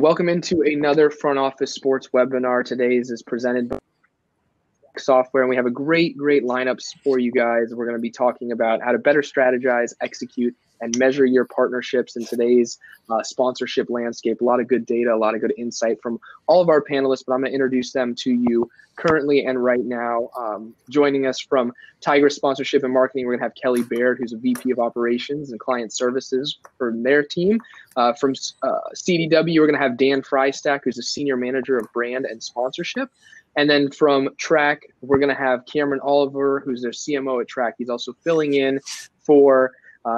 Welcome into another front office sports webinar. Today's is presented by Software, and we have a great lineups for you guys. We're going to be talking about how to better strategize, execute, and measure your partnerships in today's sponsorship landscape. A lot of good data, a lot of good insight from all of our panelists, but I'm going to introduce them to you currently and right now. Joining us from Tigress Sponsorship and Marketing, we're going to have Kelly Baird, who's a VP of Operations and Client Services for their team. From CDW, we're going to have Dan Frystack, who's a Senior Manager of Brand and Sponsorship. And then from Track, we're going to have Cameron Oliver, who's their CMO at Track. He's also filling in for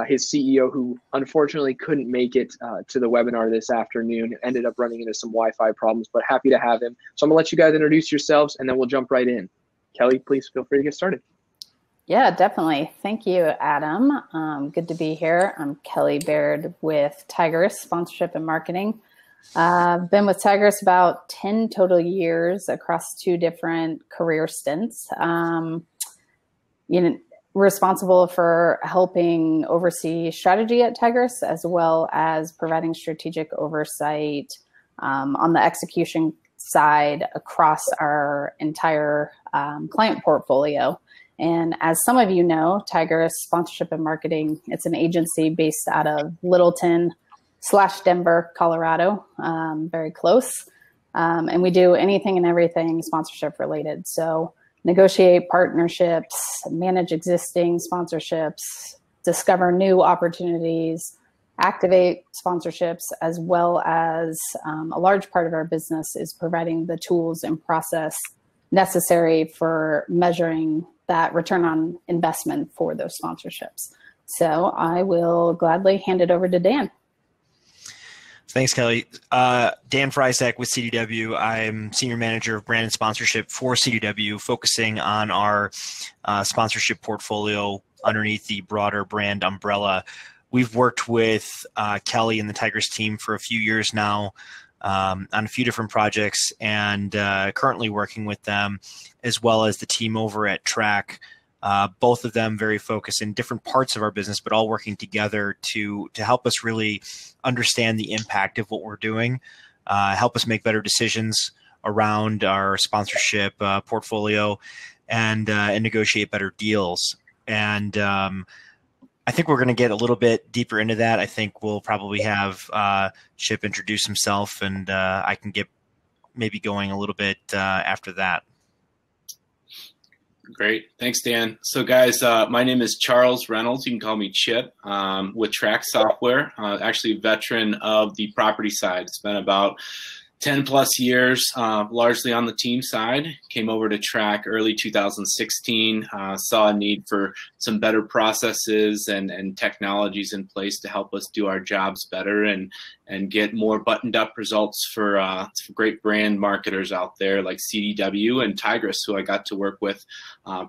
his CEO, who unfortunately couldn't make it to the webinar this afternoon. Ended up running into some Wi-Fi problems, but happy to have him. So I'm going to let you guys introduce yourselves, and then we'll jump right in. Kelly, please feel free to get started. Yeah, definitely. Thank you, Adam. Good to be here. I'm Kelly Baird with Tigress Sponsorship and Marketing. I've been with Tigress about 10 total years across 2 different career stints. Responsible for helping oversee strategy at Tigress, as well as providing strategic oversight on the execution side across our entire client portfolio. And as some of you know, Tigress Sponsorship and Marketing, it's an agency based out of Littleton/Denver, Colorado, very close. And we do anything and everything sponsorship related. So negotiate partnerships, manage existing sponsorships, discover new opportunities, activate sponsorships, as well as a large part of our business is providing the tools and process necessary for measuring that return on investment for those sponsorships. So I will gladly hand it over to Dan. Thanks, Kelly. Dan Frysack with CDW. I'm Senior Manager of Brand and Sponsorship for CDW, focusing on our sponsorship portfolio underneath the broader brand umbrella. We've worked with Kelly and the Tigress team for a few years now on a few different projects, and currently working with them, as well as the team over at Track. Both of them very focused in different parts of our business, but all working together to help us really understand the impact of what we're doing, help us make better decisions around our sponsorship portfolio, and negotiate better deals. And I think we're going to get a little bit deeper into that. I think we'll probably have Chip introduce himself, and I can get maybe going a little bit after that. Great. Thanks, Dan. So guys, my name is Charles Reynolds. You can call me Chip, with Track Software, actually a veteran of the property side. It's been about 10 plus years, largely on the team side. Came over to Track early 2016, saw a need for some better processes and technologies in place to help us do our jobs better and get more buttoned up results for great brand marketers out there like CDW and Tigress, who I got to work with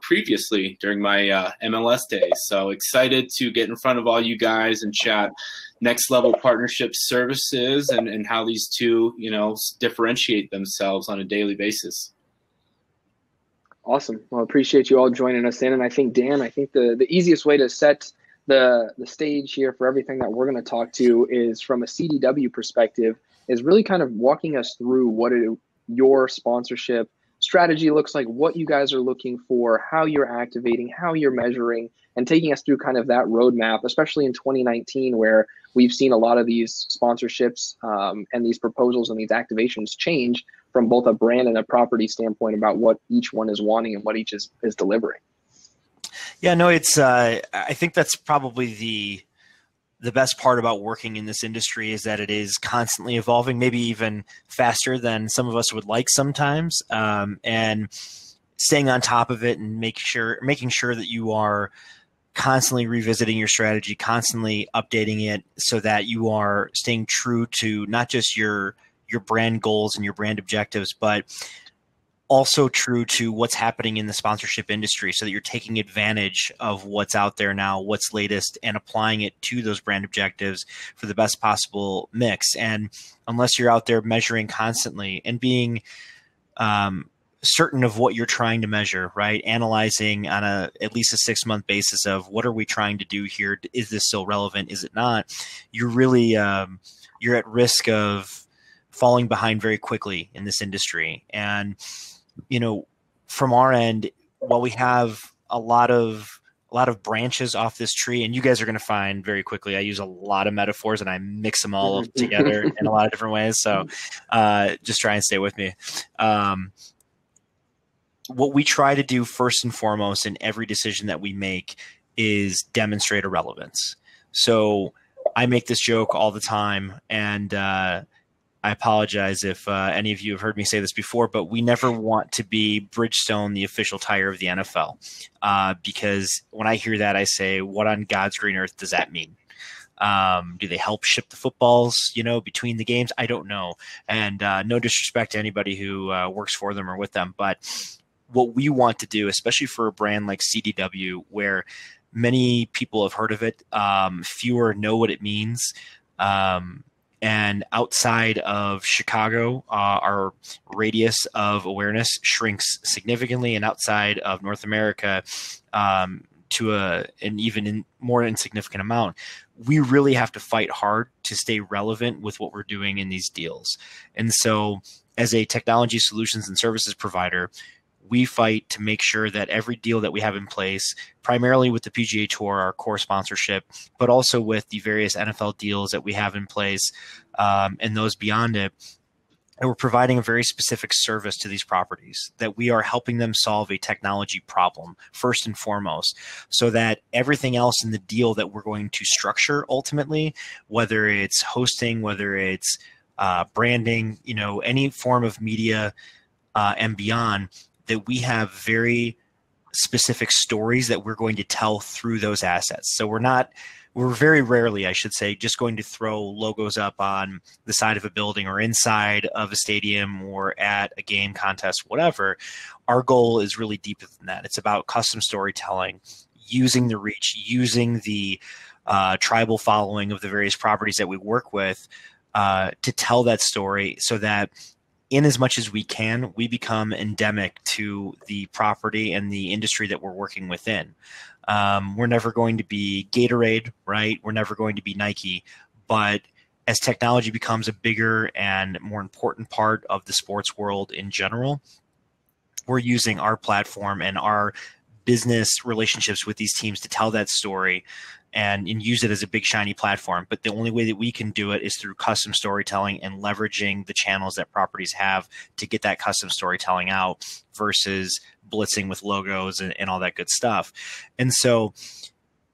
previously during my MLS days. So excited to get in front of all you guys and chat next level partnership services and how these two, differentiate themselves on a daily basis. Awesome. Well, appreciate you all joining us in. And I think, Dan, the easiest way to set the stage here for everything that we're going to talk to is from a CDW perspective, is really kind of walking us through what your sponsorship strategy looks like, what you guys are looking for, how you're activating, how you're measuring, and taking us through kind of that roadmap, especially in 2019, where we've seen a lot of these sponsorships and these proposals and these activations change from both a brand and a property standpoint about what each one is wanting and what each is delivering. Yeah, no, it's I think that's probably the best part about working in this industry is that it is constantly evolving, maybe even faster than some of us would like sometimes, and staying on top of it and making sure that you are constantly revisiting your strategy, constantly updating it so that you are staying true to not just your brand goals and your brand objectives, but also true to what's happening in the sponsorship industry, so that you're taking advantage of what's out there now, what's latest, and applying it to those brand objectives for the best possible mix. And unless you're out there measuring constantly and being certain of what you're trying to measure, right? Analyzing on at least a 6-month basis of what are we trying to do here? Is this still relevant? Is it not? You're really, you're at risk of falling behind very quickly in this industry. And, from our end, while we have a lot of branches off this tree, and you guys are going to find very quickly, I use a lot of metaphors and I mix them all together in a lot of different ways. So just try and stay with me. What we try to do first and foremost in every decision that we make is demonstrate a relevance. So I make this joke all the time, and I apologize if any of you have heard me say this before, but we never want to be Bridgestone, the official tire of the NFL, because when I hear that, I say, what on God's green earth does that mean? Do they help ship the footballs, between the games? I don't know. And no disrespect to anybody who works for them or with them, but what we want to do, especially for a brand like CDW, where many people have heard of it, fewer know what it means. And outside of Chicago, our radius of awareness shrinks significantly, and outside of North America, to an even more insignificant amount. We really have to fight hard to stay relevant with what we're doing in these deals. And so, as a technology solutions and services provider, we fight to make sure that every deal that we have in place, primarily with the PGA Tour, our core sponsorship, but also with the various NFL deals that we have in place, and those beyond it, and we're providing a very specific service to these properties, that we are helping them solve a technology problem first and foremost, so that everything else in the deal that we're going to structure ultimately, whether it's hosting, whether it's branding, any form of media and beyond, that we have very specific stories that we're going to tell through those assets. So we're very rarely, I should say, just going to throw logos up on the side of a building or inside of a stadium or at a game contest, whatever. Our goal is really deeper than that. It's about custom storytelling, using the reach, using the tribal following of the various properties that we work with to tell that story, so that in as much as we can, we become endemic to the property and the industry that we're working within. We're never going to be Gatorade, right? We're never going to be Nike. But as technology becomes a bigger and more important part of the sports world in general, we're using our platform and our business relationships with these teams to tell that story and use it as a big shiny platform. But the only way that we can do it is through custom storytelling and leveraging the channels that properties have to get that custom storytelling out versus blitzing with logos and all that good stuff. And so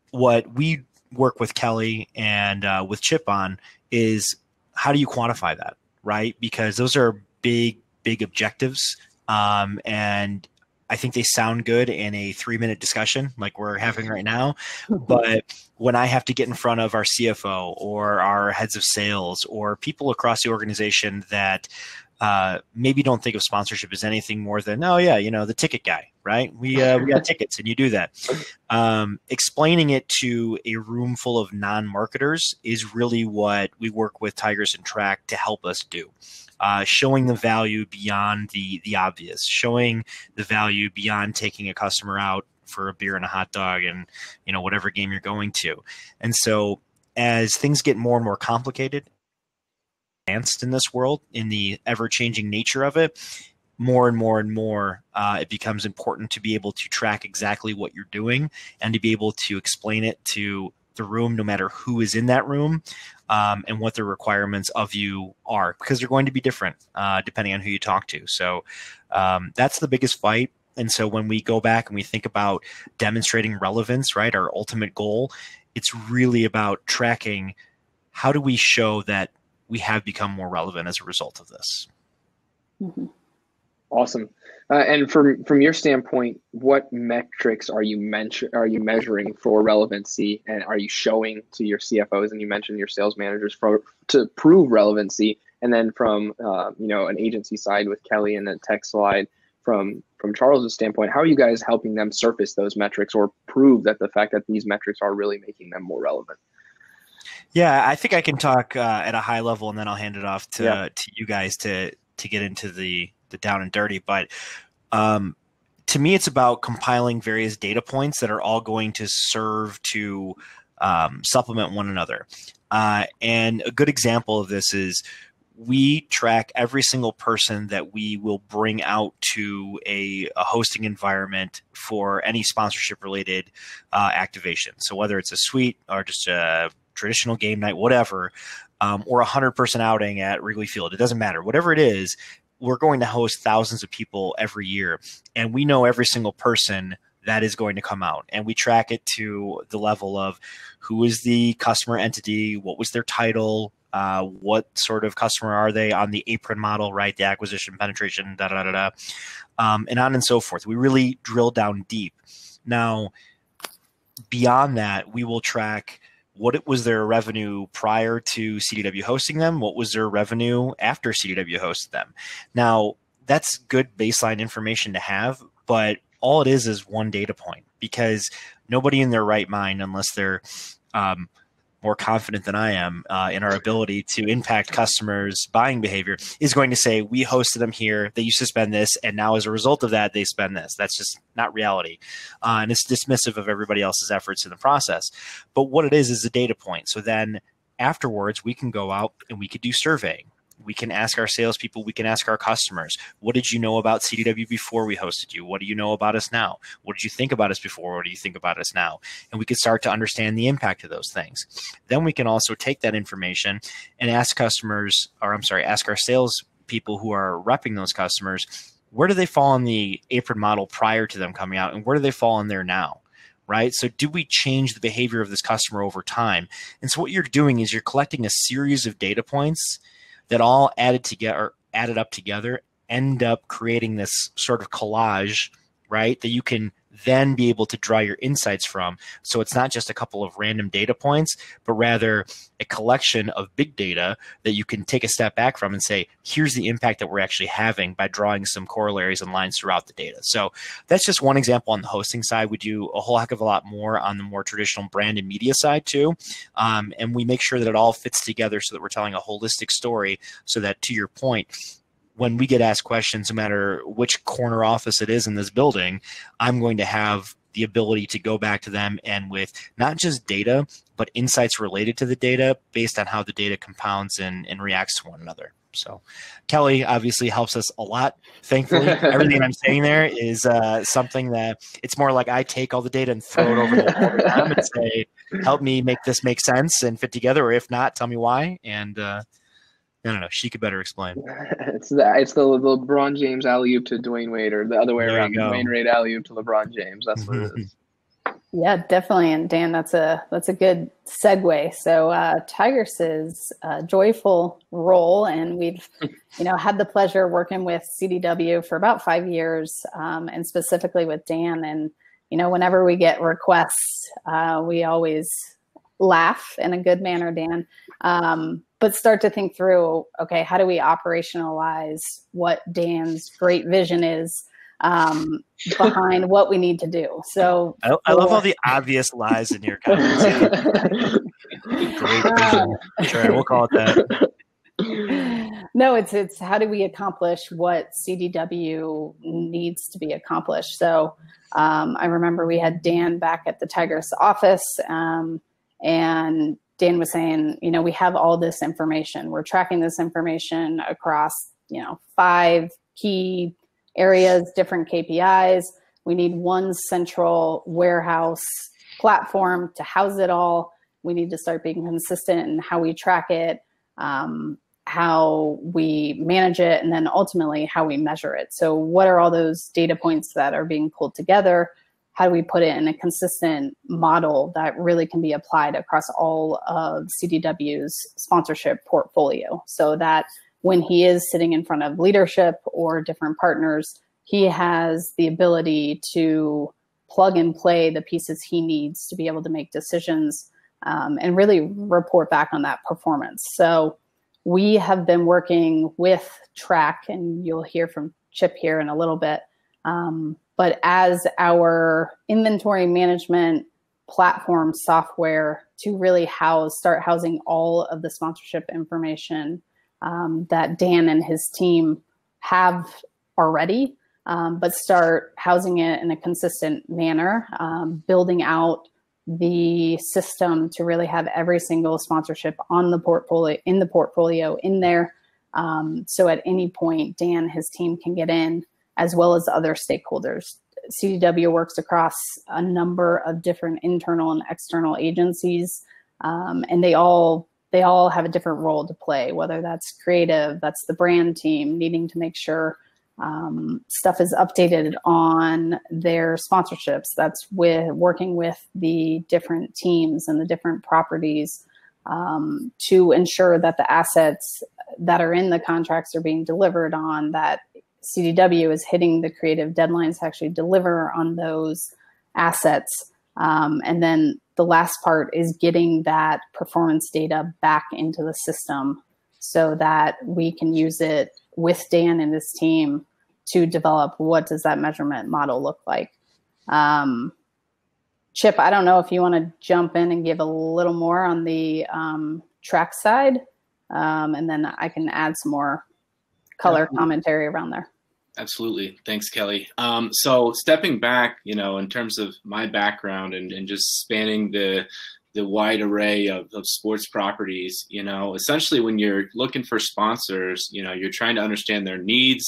what we work with Kelly and with Chip on is, how do you quantify that, right? Because those are big objectives. And I think they sound good in a 3-minute discussion like we're having right now. But when I have to get in front of our CFO or our heads of sales or people across the organization that maybe don't think of sponsorship as anything more than, oh yeah, the ticket guy, right? We got tickets and you do that. Explaining it to a room full of non-marketers is really what we work with Tigers and Track to help us do. Showing the value beyond the obvious, showing the value beyond taking a customer out for a beer and a hot dog and, whatever game you're going to. And so as things get more and more complicated, advanced in this world, in the ever-changing nature of it, more and more and more, it becomes important to be able to track exactly what you're doing and to be able to explain it to the room, no matter who is in that room, and what the requirements of you are, because they're going to be different depending on who you talk to. So that's the biggest fight. And so when we go back and we think about demonstrating relevance, right, our ultimate goal, it's really about tracking, how do we show that we have become more relevant as a result of this? Mm-hmm. Awesome. And from your standpoint, what metrics are you measuring for relevancy, and are you showing to your CFOs, and you mentioned your sales managers, to prove relevancy? And then from an agency side with Kelly and the tech slide from Charles's standpoint, how are you guys helping them surface those metrics or prove that the fact that these metrics are really making them more relevant? Yeah, I think I can talk at a high level, and then I'll hand it off to you guys to get into the down and dirty. But to me, it's about compiling various data points that are all going to serve to supplement one another. And a good example of this is, we track every single person that we will bring out to a hosting environment for any sponsorship related activation. So whether it's a suite or just a traditional game night, whatever, or 100-person outing at Wrigley Field, it doesn't matter. Whatever it is, we're going to host thousands of people every year, and we know every single person that is going to come out, and we track it to the level of who is the customer entity, what was their title, what sort of customer are they on the apron model, right? The acquisition, penetration, and on and so forth. We really drill down deep. Now, beyond that, we will track what was their revenue prior to CDW hosting them, what was their revenue after CDW hosted them. Now, that's good baseline information to have, but all it is one data point, because nobody in their right mind, unless they're more confident than I am in our ability to impact customers' buying behavior, is going to say, we hosted them here, they used to spend this, and now as a result of that, they spend this. That's just not reality. And it's dismissive of everybody else's efforts in the process. But what it is a data point. So then afterwards, we can go out and we could do surveying. We can ask our salespeople, we can ask our customers, what did you know about CDW before we hosted you? What do you know about us now? What did you think about us before? What do you think about us now? And we could start to understand the impact of those things. Then we can also take that information and ask ask our salespeople who are repping those customers, where do they fall on the apron model prior to them coming out, and where do they fall in there now? Right? So do we change the behavior of this customer over time? And so what you're doing is you're collecting a series of data points that all added up together, end up creating this sort of collage, right, that you can then be able to draw your insights from. So it's not just a couple of random data points, but rather a collection of big data that you can take a step back from and say, here's the impact that we're actually having by drawing some corollaries and lines throughout the data. So that's just one example on the hosting side. We do a whole heck of a lot more on the more traditional brand and media side too. And we make sure that it all fits together so that we're telling a holistic story, so that, to your point, when we get asked questions, no matter which corner office it is in this building, I'm going to have the ability to go back to them and with not just data, but insights related to the data based on how the data compounds and reacts to one another. So Kelly obviously helps us a lot. Thankfully, everything I'm saying there is something that it's more like I take all the data and throw it over the wall to them and say, help me make this make sense and fit together, or if not, tell me why. And I don't know. She could better explain. It's the LeBron James alley-oop to Dwayne Wade, or the other way around. Dwayne Wade alley-oop to LeBron James. That's what it is. Yeah, definitely. And Dan, that's a good segue. So Tigris's joyful role, and we've had the pleasure of working with CDW for about 5 years, and specifically with Dan. And whenever we get requests, we always laugh in a good manner, Dan. But start to think through, okay, how do we operationalize what Dan's great vision is behind what we need to do? So I love all the obvious lies in your comments. Great vision. Sure, we'll call it that. No, it's how do we accomplish what CDW needs to be accomplished? So I remember we had Dan back at the Tigris office, and Dan was saying, we have all this information. We're tracking this information across, 5 key areas, different KPIs. We need one central warehouse platform to house it all. We need to start being consistent in how we track it, how we manage it, and then ultimately how we measure it. So what are all those data points that are being pulled together? How do we put it in a consistent model that really can be applied across all of CDW's sponsorship portfolio, so that when he is sitting in front of leadership or different partners, he has the ability to plug and play the pieces he needs to be able to make decisions and really report back on that performance. So we have been working with Track, and you'll hear from Chip here in a little bit. But as our inventory management platform software to really start housing all of the sponsorship information that Dan and his team have already, but start housing it in a consistent manner, building out the system to really have every single sponsorship on the portfolio in there, So at any point, Dan and his team can get in, as well as other stakeholders. CDW works across a number of different internal and external agencies, and they all have a different role to play, whether that's creative, that's the brand team needing to make sure stuff is updated on their sponsorships. That's with working with the different teams and the different properties to ensure that the assets that are in the contracts are being delivered on, that CDW is hitting the creative deadlines to actually deliver on those assets. And then the last part is getting that performance data back into the system so that we can use it with Dan and his team to develop what does that measurement model look like. Chip, I don't know if you want to jump in and give a little more on the track side, and then I can add some more color commentary around there. Absolutely. Thanks, Kelly. So stepping back, in terms of my background and just spanning the wide array of sports properties, essentially when you're looking for sponsors, you're trying to understand their needs,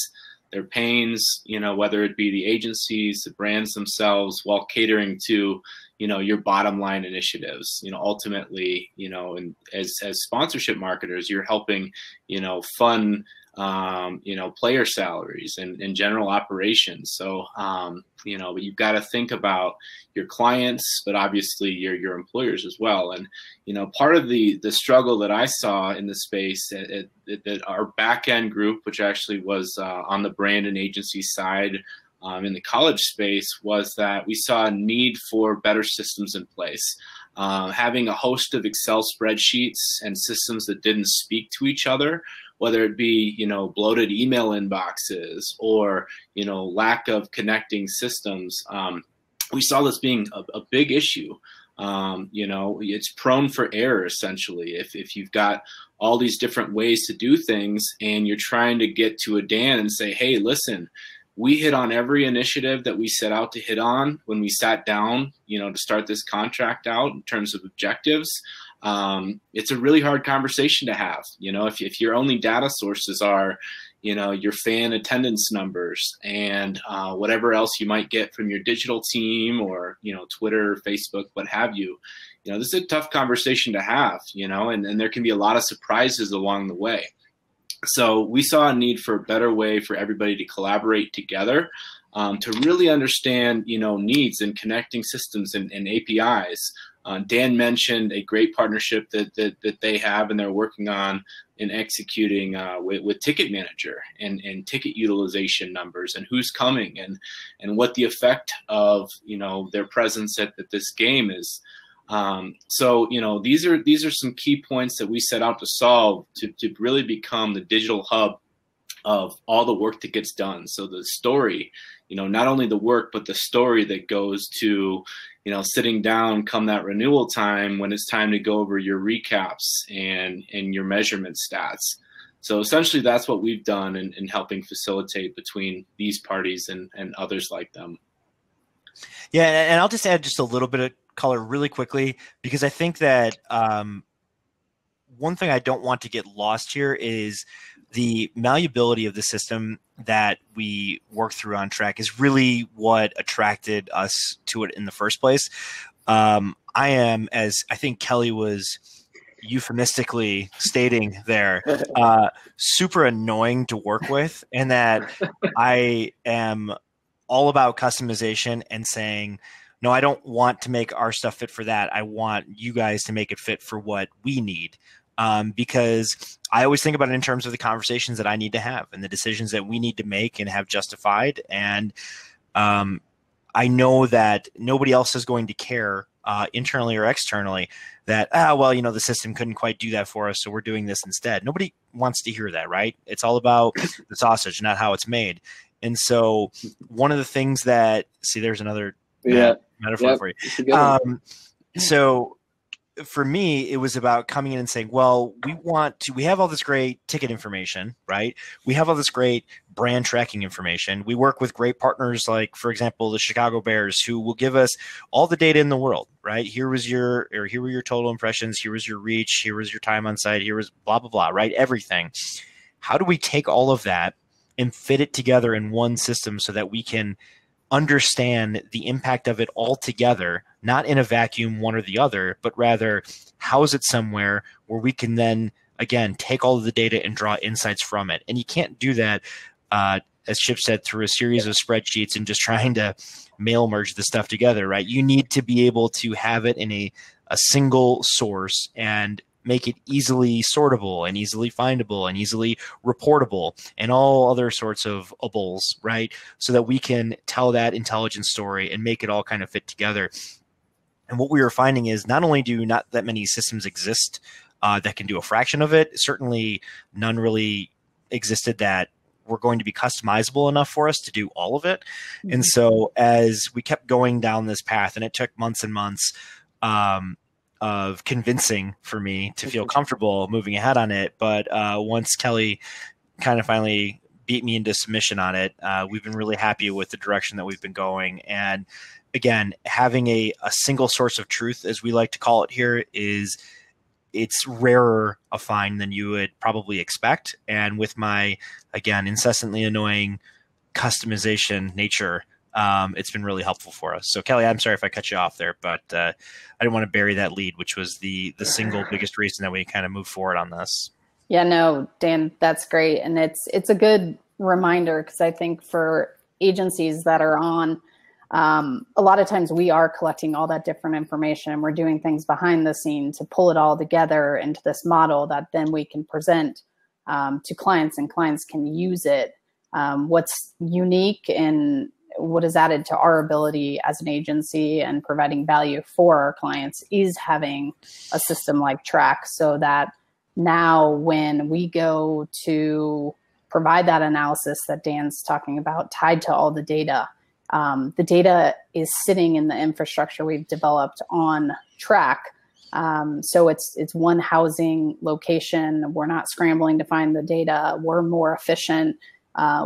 their pains, whether it be the agencies, the brands themselves, while catering to, your bottom line initiatives. Ultimately, and as sponsorship marketers, you're helping, fund player salaries and general operations. So, but you've got to think about your clients, but obviously your employers as well. And, part of the struggle that I saw in the space at our back end group, which actually was on the brand and agency side in the college space, was that we saw a need for better systems in place. Having a host of Excel spreadsheets and systems that didn't speak to each other, whether it be, bloated email inboxes or, lack of connecting systems. We saw this being a big issue. It's prone for error, essentially. If you've got all these different ways to do things and you're trying to get to a Dan and say, hey, listen, we hit on every initiative that we set out to hit on when we sat down, to start this contract out in terms of objectives. It's a really hard conversation to have. If your only data sources are, your fan attendance numbers and whatever else you might get from your digital team or, Twitter, Facebook, what have you, this is a tough conversation to have, and there can be a lot of surprises along the way. So we saw a need for a better way for everybody to collaborate together, to really understand, needs and connecting systems and APIs. Dan mentioned a great partnership that they have and they're working on in executing with Ticket Manager and ticket utilization numbers and who's coming and what the effect of, their presence at this game is. So, these are some key points that we set out to solve to really become the digital hub of all the work that gets done. So the story, not only the work, but the story that goes to, sitting down come that renewal time when it's time to go over your recaps and your measurement stats. So essentially that's what we've done in helping facilitate between these parties and others like them. Yeah, and I'll just add just a little bit of color really quickly, because I think that one thing I don't want to get lost here is the malleability of the system that we work through on track is really what attracted us to it in the first place. I am, as I think Kelly was euphemistically stating there, super annoying to work with, and that I am all about customization and saying, no, I don't want to make our stuff fit for that. I want you guys to make it fit for what we need. Because I always think about it in terms of the conversations that I need to have and the decisions that we need to make and have justified. And I know that nobody else is going to care internally or externally that, the system couldn't quite do that for us, so we're doing this instead. Nobody wants to hear that, right? It's all about the sausage, not how it's made. And so one of the things that, there's another metaphor for you. So for me, it was about coming in and saying, well, we have all this great ticket information, right? We have all this great brand tracking information. We work with great partners like, for example, the Chicago Bears, who will give us all the data in the world, right? Here were your total impressions. Here was your reach. Here was your time on site. Here was blah, blah, blah, right? Everything. how do we take all of that and fit it together in one system so that we can understand the impact of it all together, not in a vacuum, one or the other, but rather house it somewhere where we can then, again, take all of the data and draw insights from it. And you can't do that, as Chip said, through a series of spreadsheets and just trying to mail merge the stuff together, right? You need to be able to have it in a single source and make it easily sortable and easily findable and easily reportable and all other sorts of ables, right? So that we can tell that intelligence story and make it all kind of fit together. And what we were finding is not only do not that many systems exist that can do a fraction of it, certainly none really existed that were going to be customizable enough for us to do all of it. Mm-hmm. And so as we kept going down this path, and it took months and months of convincing for me to feel comfortable moving ahead on it. But once Kelly kind of finally beat me into submission on it, we've been really happy with the direction that we've been going. And again, having a single source of truth, as we like to call it here, it's rarer a find than you would probably expect. And with my, again, incessantly annoying customization nature, it's been really helpful for us. So Kelly, I'm sorry if I cut you off there, but I didn't want to bury that lead, which was the single biggest reason that we kind of moved forward on this. Yeah, no, Dan, that's great. And it's a good reminder, because I think for agencies that are on, a lot of times we are collecting all that different information, and we're doing things behind the scenes to pull it all together into this model that then we can present to clients, and clients can use it. What's unique and what is added to our ability as an agency and providing value for our clients is having a system like Track, so that now when we go to provide that analysis that Dan's talking about, tied to all the data is sitting in the infrastructure we've developed on Track. So it's one housing location. We're not scrambling to find the data. We're more efficient.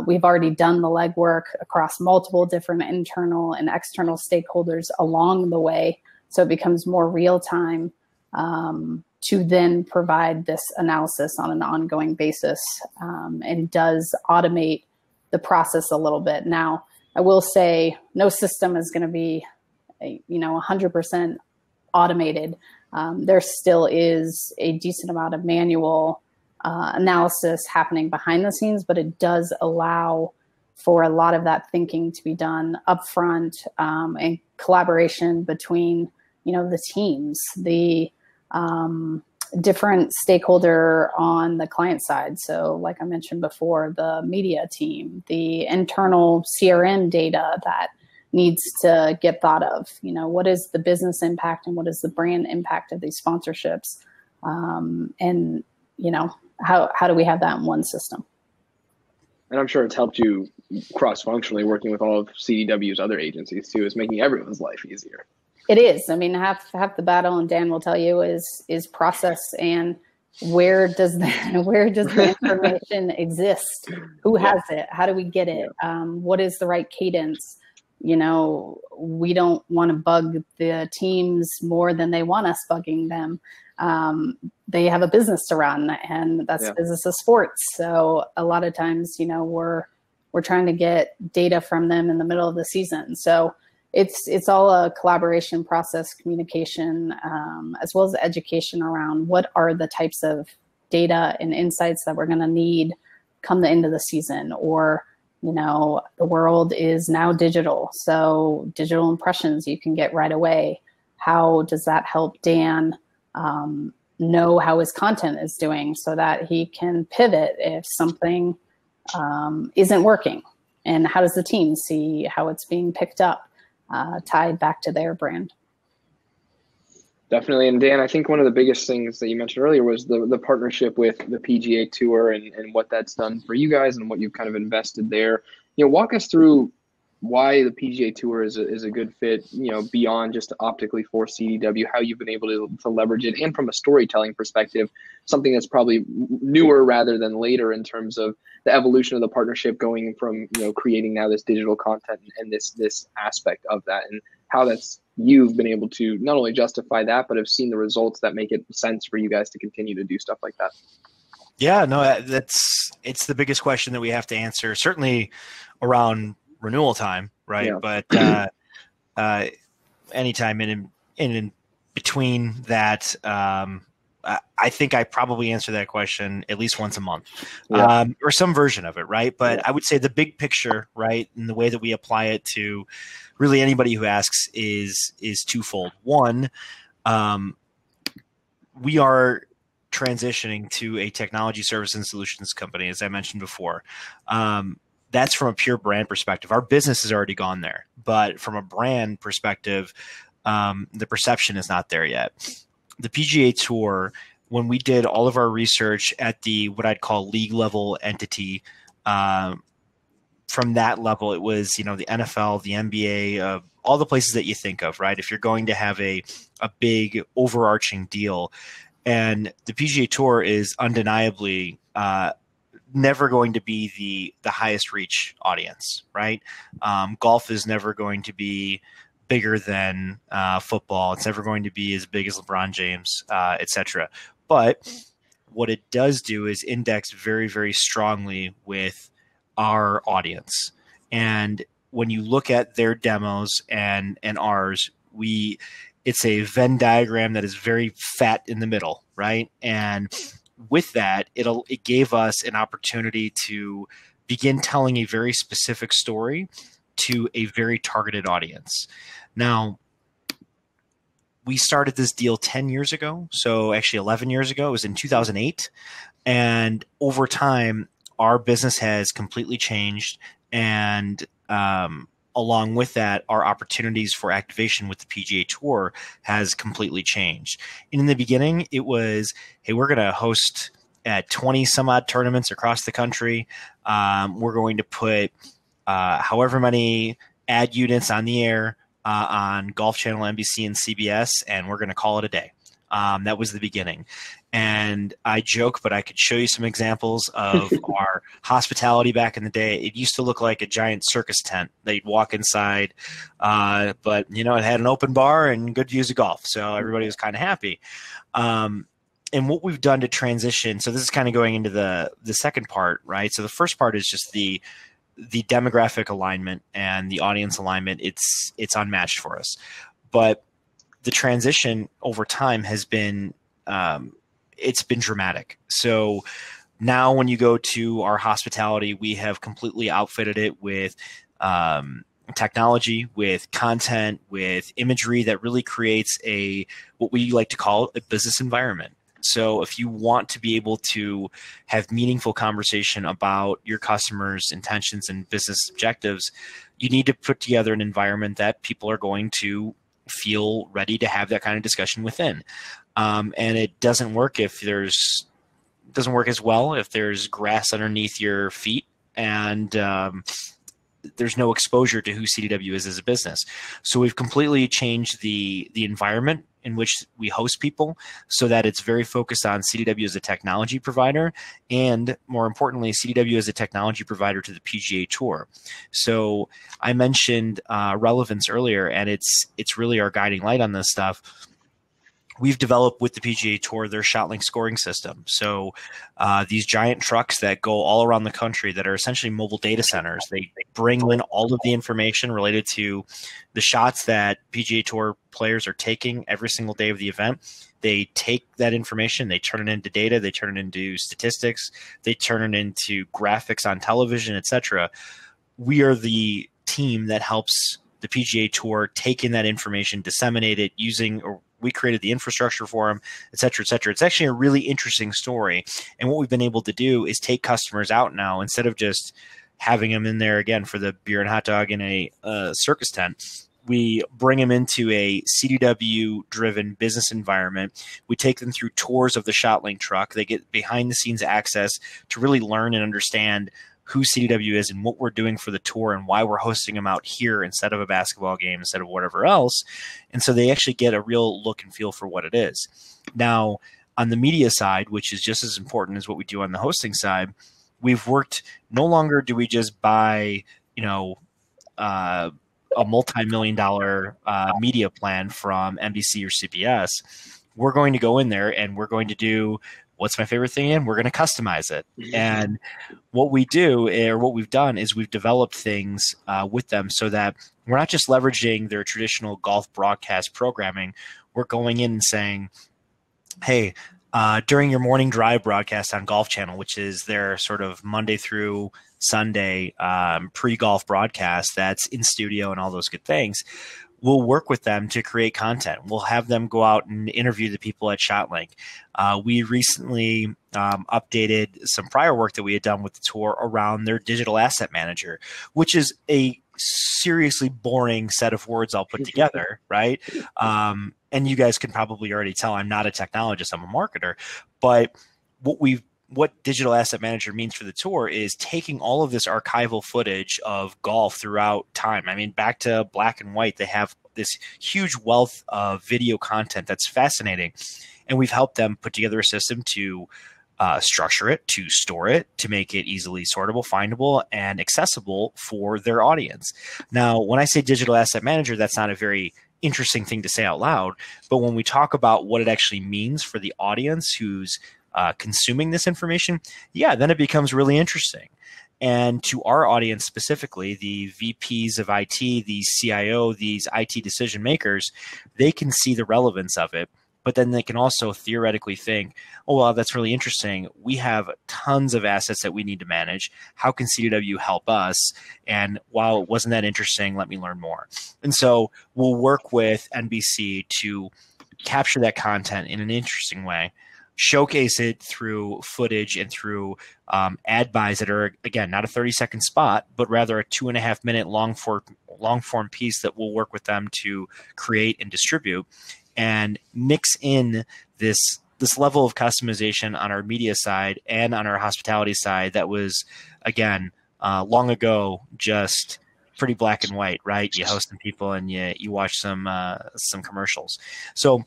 We've already done the legwork across multiple different internal and external stakeholders along the way. So it becomes more real time to then provide this analysis on an ongoing basis, and does automate the process a little bit. Now, I will say no system is going to be, 100% automated. There still is a decent amount of manual analysis happening behind the scenes, but it does allow for a lot of that thinking to be done upfront, and collaboration between, the teams, the different stakeholder on the client side. So like I mentioned before, the media team, the internal CRM data that needs to get thought of, what is the business impact and what is the brand impact of these sponsorships? And, how do we have that in one system? And I'm sure it's helped you cross-functionally working with all of CDW's other agencies too, is making everyone's life easier. It is. I mean, half the battle, and Dan will tell you, is process and where does the information exist? Who has it? How do we get it? What is the right cadence? We don't want to bug the teams more than they want us bugging them. They have a business to run, and that's the business of sports. So a lot of times, we're trying to get data from them in the middle of the season. So it's all a collaboration process, communication, as well as education around what are the types of data and insights that we're going to need come the end of the season. Or, the world is now digital. So digital impressions you can get right away. How does that help Dan know how his content is doing, so that he can pivot if something isn't working? And how does the team see how it's being picked up, tied back to their brand? Definitely. And Dan, I think one of the biggest things that you mentioned earlier was the partnership with the PGA Tour and what that's done for you guys and what you've kind of invested there. Walk us through why the PGA Tour is a good fit, beyond just optically for CDW, how you've been able to leverage it, and from a storytelling perspective, something that's probably newer rather than later in terms of the evolution of the partnership, going from, creating now this digital content and this aspect of that, and how you've been able to not only justify that, but have seen the results that make it sense for you guys to continue to do stuff like that. Yeah, no, it's the biggest question that we have to answer, certainly around renewal time, right? Yeah. But anytime in between that, I think I probably answer that question at least once a month, or some version of it, right? But I would say the big picture, right, and the way that we apply it to really anybody who asks is twofold. One, we are transitioning to a technology service and solutions company, as I mentioned before. That's from a pure brand perspective. Our business has already gone there, but from a brand perspective, the perception is not there yet. The PGA Tour, when we did all of our research at the what I'd call league level entity, from that level, it was the NFL, the NBA, all the places that you think of, right? If you're going to have a big overarching deal, and the PGA Tour is undeniably never going to be the highest reach audience, right? Golf is never going to be bigger than football. It's never going to be as big as LeBron James, etc. But what it does do is index very, very strongly with our audience. And when you look at their demos and ours, it's a Venn diagram that is very fat in the middle, right? And with that, it gave us an opportunity to begin telling a very specific story to a very targeted audience. Now, we started this deal 10 years ago, so actually 11 years ago. It was in 2008. And over time, our business has completely changed. And along with that, our opportunities for activation with the PGA Tour has completely changed. And in the beginning, it was, hey, we're going to host at 20 some odd tournaments across the country. We're going to put however many ad units on the air on Golf Channel, NBC, and CBS, and we're going to call it a day. That was the beginning. And I joke, but I could show you some examples of our hospitality back in the day. It used to look like a giant circus tent that you'd walk inside, but it had an open bar and good views of golf, so everybody was kind of happy. And what we've done to transition, so this is kind of going into the second part, right? So the first part is just the demographic alignment and the audience alignment. It's unmatched for us, but the transition over time has been it's been dramatic. So now when you go to our hospitality, we have completely outfitted it with technology, with content, with imagery that really creates what we like to call a business environment. So if you want to be able to have meaningful conversation about your customers' intentions and business objectives, you need to put together an environment that people are going to feel ready to have that kind of discussion within. And it doesn't work doesn't work as well if there's grass underneath your feet and there's no exposure to who CDW is as a business. So we've completely changed the environment in which we host people so that it's very focused on CDW as a technology provider, and more importantly, CDW as a technology provider to the PGA Tour. So I mentioned relevance earlier, and it's really our guiding light on this stuff. We've developed with the PGA Tour their ShotLink scoring system. So these giant trucks that go all around the country that are essentially mobile data centers, they bring in all of the information related to the shots that PGA Tour players are taking every single day of the event. They take that information, they turn it into data, they turn it into statistics, they turn it into graphics on television, etc. We are the team that helps the PGA Tour take in that information, disseminate it we created the infrastructure for them, et cetera, et cetera. It's actually a really interesting story. And what we've been able to do is take customers out now, instead of just having them in there again for the beer and hot dog in a circus tent. We bring them into a CDW-driven business environment. We take them through tours of the ShotLink truck. They get behind-the-scenes access to really learn and understand who CDW is and what we're doing for the tour and why we're hosting them out here instead of a basketball game, instead of whatever else. And so they actually get a real look and feel for what it is. Now, on the media side, which is just as important as what we do on the hosting side, we've worked, no longer do we just buy, a multi-million-dollar media plan from NBC or CBS. We're going to go in there and we're going to do what's my favorite thing in? We're going to customize it. And what we do, or what we've done, is we've developed things with them so that we're not just leveraging their traditional golf broadcast programming. We're going in and saying, hey, during your morning drive broadcast on Golf Channel, which is their sort of Monday through Sunday pre-golf broadcast that's in studio and all those good things, we'll work with them to create content. We'll have them go out and interview the people at ShotLink. We recently updated some prior work that we had done with the tour around their digital asset manager, which is a seriously boring set of words I'll put together, right? And you guys can probably already tell I'm not a technologist, I'm a marketer. But what digital asset manager means for the tour is taking all of this archival footage of golf throughout time. I mean, back to black and white, they have this huge wealth of video content that's fascinating. And we've helped them put together a system to structure it, to store it, to make it easily sortable, findable, and accessible for their audience. Now, when I say digital asset manager, that's not a very interesting thing to say out loud. But when we talk about what it actually means for the audience who's consuming this information, then it becomes really interesting. And to our audience specifically, the VPs of IT, the CIO, these IT decision makers, they can see the relevance of it. But then they can also theoretically think, oh, well, that's really interesting. We have tons of assets that we need to manage. How can CDW help us? And while it wasn't that interesting, let me learn more. And so we'll work with NBC to capture that content in an interesting way, showcase it through footage and through ad buys that are, again, not a 30-second spot, but rather a 2.5-minute long form piece that we'll work with them to create and distribute, and mix in this level of customization on our media side and on our hospitality side that was, again, long ago, just pretty black and white, right? You host some people and you watch some commercials. So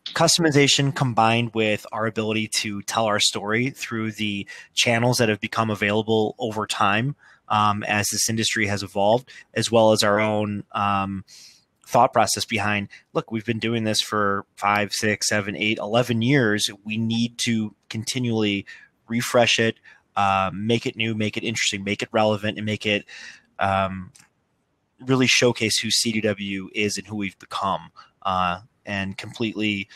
customization combined with our ability to tell our story through the channels that have become available over time as this industry has evolved, as well as our own thought process behind, look, we've been doing this for 5, 6, 7, 8, 11 years. We need to continually refresh it, make it new, make it interesting, make it relevant, and make it really showcase who CDW is and who we've become. And completely,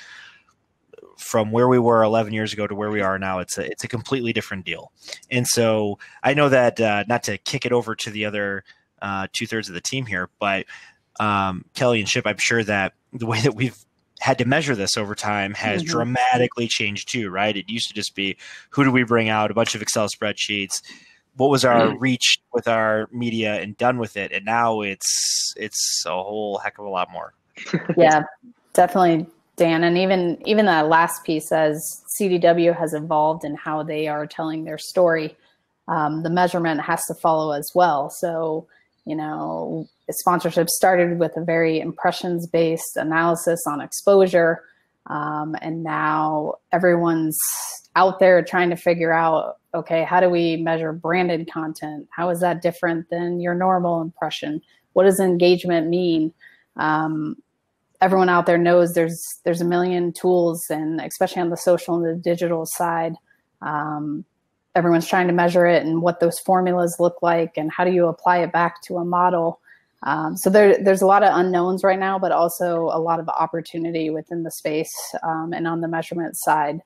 from where we were 11 years ago to where we are now, it's a completely different deal. And so I know that, not to kick it over to the other 2/3 of the team here, but Kelly and Chip, I'm sure that the way that we've had to measure this over time has dramatically changed too, right? It used to just be, who do we bring out? A bunch of Excel spreadsheets. What was our reach with our media and done with it? And now it's a whole heck of a lot more. Yeah, definitely, Dan. And even that last piece, as CDW has evolved in how they are telling their story, the measurement has to follow as well. So, sponsorship started with a very impressions-based analysis on exposure. And now everyone's out there trying to figure out, okay, how do we measure branded content? How is that different than your normal impression? What does engagement mean? Everyone out there knows there's a million tools, and especially on the social and the digital side, everyone's trying to measure it and what those formulas look like and how do you apply it back to a model. So there's a lot of unknowns right now, but also a lot of opportunity within the space and on the measurement side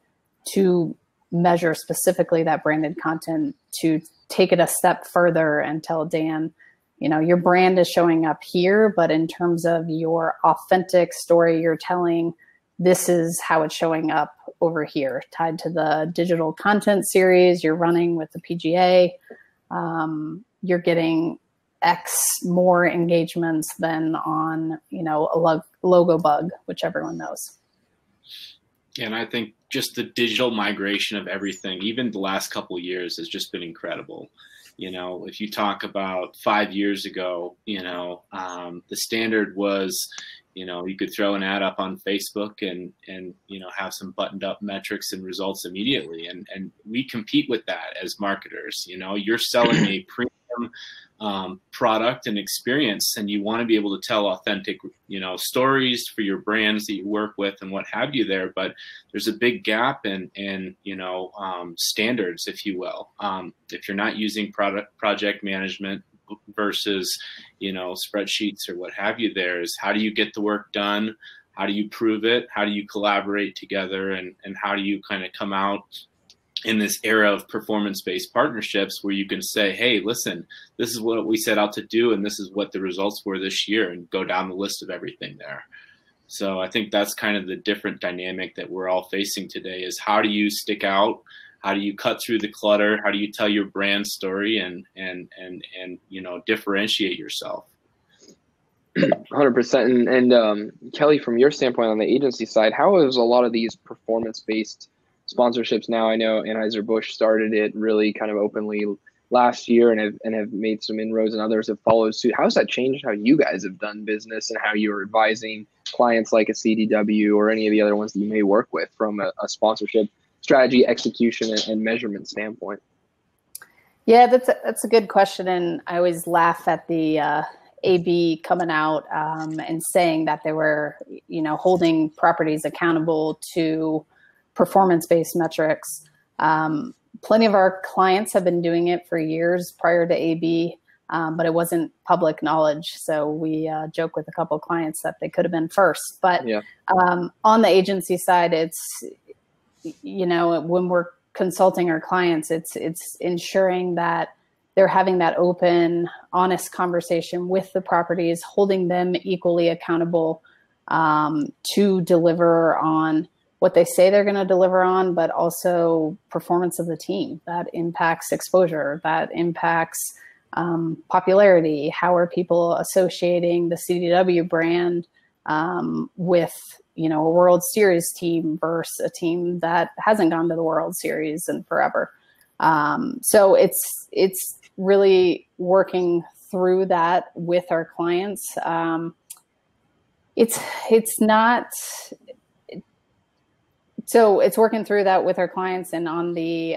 to measure specifically that branded content, to take it a step further and tell Dan, your brand is showing up here, but in terms of your authentic story you're telling, this is how it's showing up over here, tied to the digital content series you're running with the PGA. You're getting X more engagements than on, a logo bug, which everyone knows. And I think just the digital migration of everything, even the last couple of years, has just been incredible. If you talk about 5 years ago, the standard was, you could throw an ad up on Facebook and have some buttoned up metrics and results immediately. And we compete with that as marketers. You're selling a premium product and experience, and you want to be able to tell authentic, stories for your brands that you work with and what have you there. But there's a big gap in standards, if you will. If you're not using project management versus, spreadsheets or what have you, there is how do you get the work done? How do you prove it? How do you collaborate together? And how do you kind of come out in this era of performance-based partnerships where you can say, hey, listen, this is what we set out to do, and this is what the results were this year, and go down the list of everything there. So I think that's kind of the different dynamic that we're all facing today is how do you stick out? How do you cut through the clutter? How do you tell your brand story and differentiate yourself? 100%. And Kelly, from your standpoint on the agency side, how is a lot of these performance-based sponsorships now? I know Anheuser-Busch started it really kind of openly last year and have made some inroads, and others have followed suit. How has that changed how you guys have done business and how you're advising clients like a CDW or any of the other ones that you may work with from a sponsorship strategy, execution, and measurement standpoint? Yeah, that's a good question. And I always laugh at the AB coming out and saying that they were, holding properties accountable to performance-based metrics. Plenty of our clients have been doing it for years prior to AB, but it wasn't public knowledge. So we joke with a couple of clients that they could have been first. But yeah. On the agency side, it's, when we're consulting our clients, it's ensuring that they're having that open, honest conversation with the properties, holding them equally accountable to deliver on what they say they're going to deliver on, but also performance of the team. That impacts exposure, that impacts popularity. How are people associating the CDW brand with, a World Series team versus a team that hasn't gone to the World Series in forever? So it's really working through that with our clients. So it's working through that with our clients and on the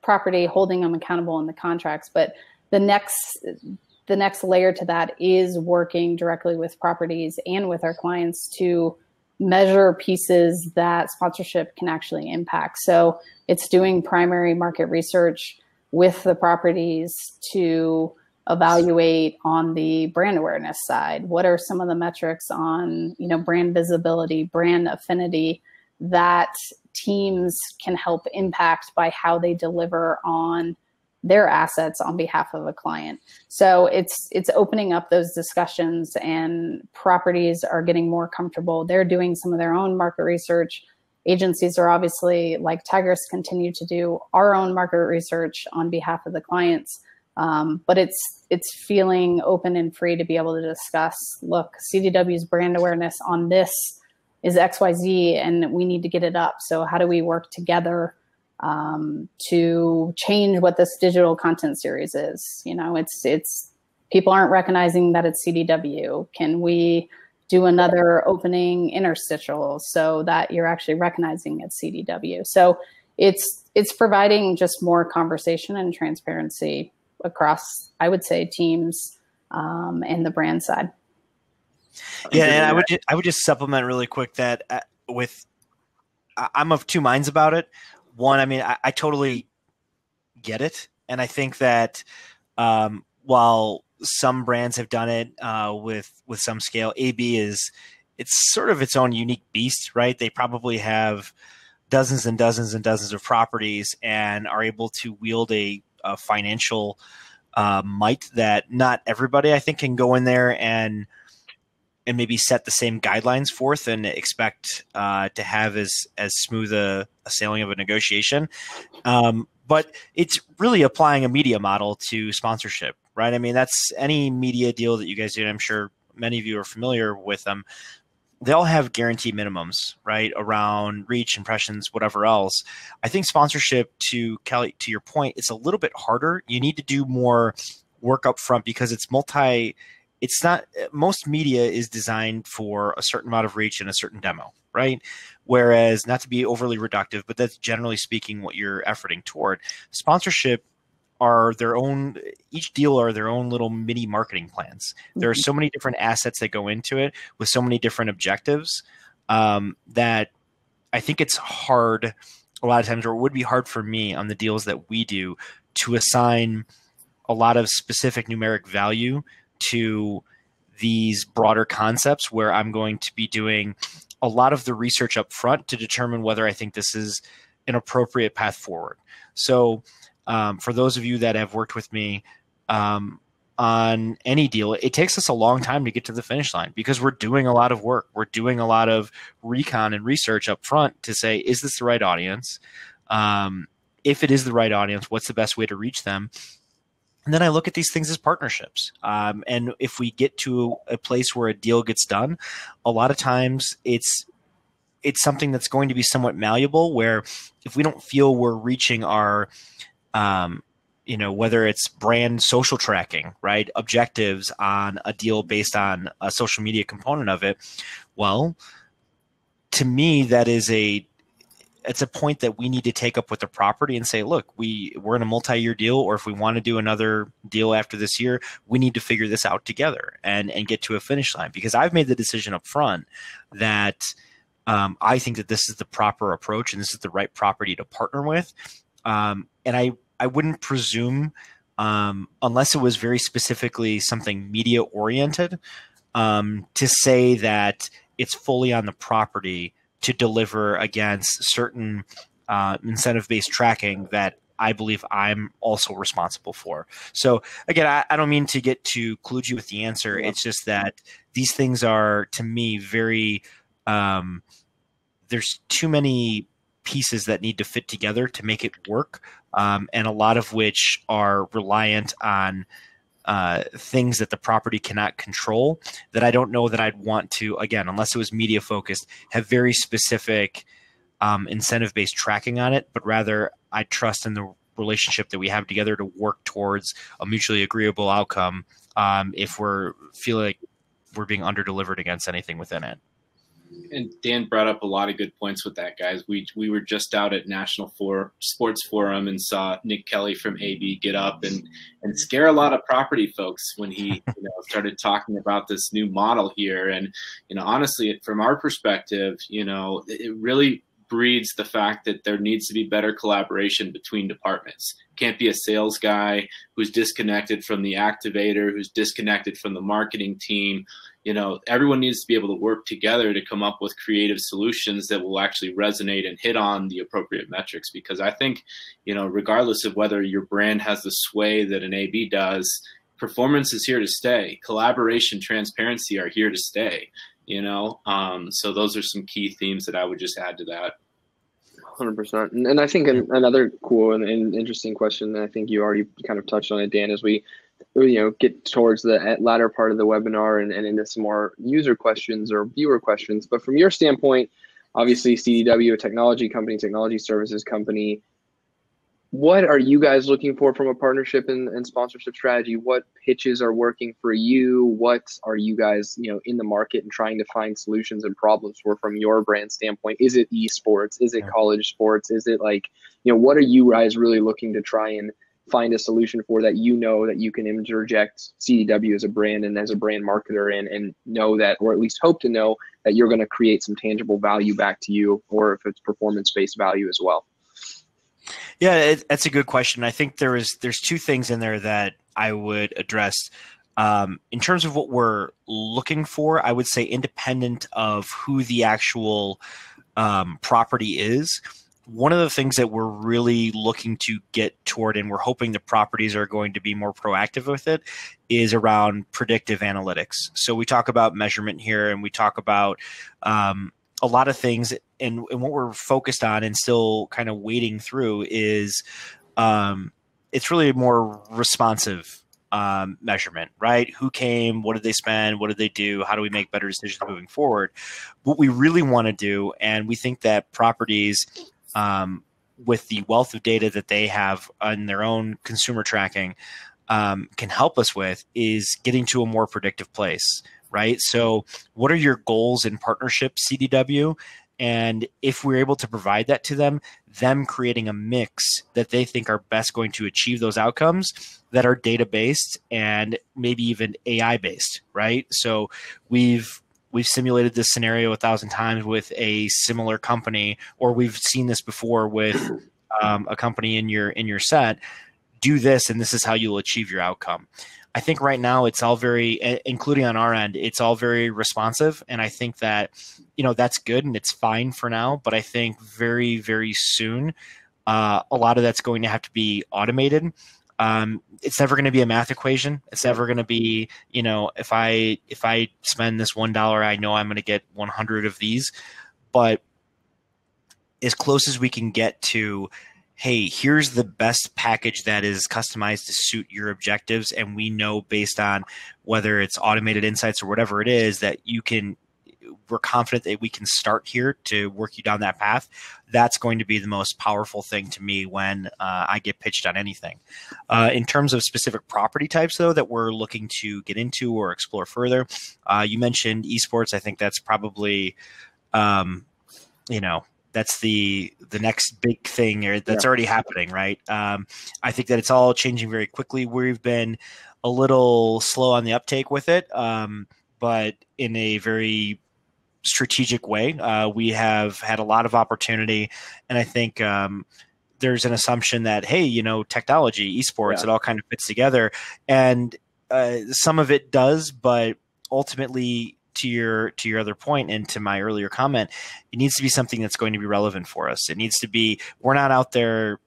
property, holding them accountable in the contracts. But the next layer to that is working directly with properties and with our clients to measure pieces that sponsorship can actually impact. So it's doing primary market research with the properties to evaluate on the brand awareness side. What are some of the metrics on, brand visibility, brand affinity that teams can help impact by how they deliver on their assets on behalf of a client? So it's opening up those discussions, and properties are getting more comfortable. They're doing some of their own market research. Agencies are obviously, like Tigris, continue to do our own market research on behalf of the clients. But it's feeling open and free to be able to discuss, look, CDW's brand awareness on this is XYZ and we need to get it up. So how do we work together to change what this digital content series is? It's people aren't recognizing that it's CDW. Can we do another opening interstitial so that you're actually recognizing it's CDW? So it's providing just more conversation and transparency across, I would say, teams and the brand side. Yeah, and I would just supplement really quick that I'm of two minds about it. One, I mean, I totally get it, and I think that while some brands have done it with some scale, AB it's sort of its own unique beast, right? They probably have dozens and dozens and dozens of properties and are able to wield a financial might that not everybody, I think, can go in there and maybe set the same guidelines forth and expect to have as smooth a sailing of a negotiation. But it's really applying a media model to sponsorship, right? I mean, that's any media deal that you guys do, and I'm sure many of you are familiar with them. They all have guaranteed minimums, right, around reach, impressions, whatever else. I think sponsorship, to Kelly, to your point, it's a little bit harder. You need to do more work up front because it's not, most media is designed for a certain amount of reach and a certain demo, right? Whereas, not to be overly reductive, but that's generally speaking what you're efforting toward. Sponsorship are their own, each deal are their own little mini marketing plans. There are so many different assets that go into it with so many different objectives that I think it's hard a lot of times, or it would be hard for me on the deals that we do to assign a lot of specific numeric value to these broader concepts where I'm going to be doing a lot of the research up front to determine whether I think this is an appropriate path forward. So for those of you that have worked with me on any deal, it takes us a long time to get to the finish line because we're doing a lot of work. We're doing a lot of recon and research up front to say, is this the right audience? If it is the right audience, what's the best way to reach them? And then I look at these things as partnerships. And if we get to a place where a deal gets done, a lot of times it's something that's going to be somewhat malleable, where if we don't feel we're reaching our, whether it's brand social tracking, right, objectives on a deal based on a social media component of it, well, to me, it's a point that we need to take up with the property and say, look, we're in a multi-year deal, or if we want to do another deal after this year, we need to figure this out together and get to a finish line. Because I've made the decision up front that I think that this is the proper approach and this is the right property to partner with. And I wouldn't presume, unless it was very specifically something media oriented, to say that it's fully on the property to deliver against certain incentive-based tracking that I believe I'm also responsible for. So again, I don't mean to get too kludgy with the answer. It's just that these things are, to me, very there's too many pieces that need to fit together to make it work, and a lot of which are reliant on things that the property cannot control, that I don't know that I'd want to, again, unless it was media focused, have very specific incentive-based tracking on it, but rather I trust in the relationship that we have together to work towards a mutually agreeable outcome if feel like we're being under-delivered against anything within it. And Dan brought up a lot of good points with that, guys. We were just out at National Sports Forum and saw Nick Kelly from AB get up and scare a lot of property folks when he started talking about this new model here. And honestly, from our perspective, it really breeds the fact that there needs to be better collaboration between departments. Can't be a sales guy who's disconnected from the activator, who's disconnected from the marketing team. Everyone needs to be able to work together to come up with creative solutions that will actually resonate and hit on the appropriate metrics. Because I think, regardless of whether your brand has the sway that an AB does, performance is here to stay. Collaboration, transparency are here to stay. So those are some key themes that I would just add to that. 100%. And I think another cool and interesting question that I think you already kind of touched on it, Dan, as we get towards the latter part of the webinar and into some more user questions or viewer questions. But from your standpoint, obviously CDW, a technology company, technology services company, what are you guys looking for from a partnership and sponsorship strategy? What pitches are working for you? What are you guys, in the market and trying to find solutions and problems for from your brand standpoint? Is it esports? Is it college sports? Is it what are you guys really looking to try and find a solution for that that you can interject CDW as a brand and as a brand marketer and know that, or at least hope to know that you're going to create some tangible value back to you, or if it's performance-based value as well? Yeah, that's a good question. I think there's two things in there that I would address. In terms of what we're looking for, I would say independent of who the actual property is, one of the things that we're really looking to get toward, and we're hoping the properties are going to be more proactive with it, is around predictive analytics. So we talk about measurement here, and we talk about a lot of things, and what we're focused on and still kind of wading through is it's really a more responsive measurement, right? Who came, what did they spend, what did they do, how do we make better decisions moving forward? What we really want to do, and we think that properties with the wealth of data that they have on their own consumer tracking can help us with, is getting to a more predictive place, right? So what are your goals in partnership, CDW? And if we're able to provide that to them, them creating a mix that they think are best going to achieve those outcomes that are data-based and maybe even AI-based, right? So we've simulated this scenario 1,000 times with a similar company, or we've seen this before with a company in your set. Do this, and this is how you'll achieve your outcome. I think right now it's all very, including on our end, it's all very responsive. And I think that, that's good and it's fine for now. But I think very, very soon, a lot of that's going to have to be automated. It's never going to be a math equation. It's never going to be, if I spend this $1, I know I'm going to get 100 of these. But as close as we can get to, hey, here's the best package that is customized to suit your objectives, and we know based on whether it's automated insights or whatever it is that we're confident that we can start here to work you down that path. That's going to be the most powerful thing to me when I get pitched on anything. In terms of specific property types, though, that we're looking to get into or explore further, you mentioned esports. I think that's probably, that's the next big thing that's already happening, right? I think that it's all changing very quickly. We've been a little slow on the uptake with it, but in a very strategic way. We have had a lot of opportunity, and I think there's an assumption that, hey, technology, esports, it all kind of fits together, and some of it does, but ultimately, to your other point and to my earlier comment, it needs to be something that's going to be relevant for us. It needs to be, we're not out there,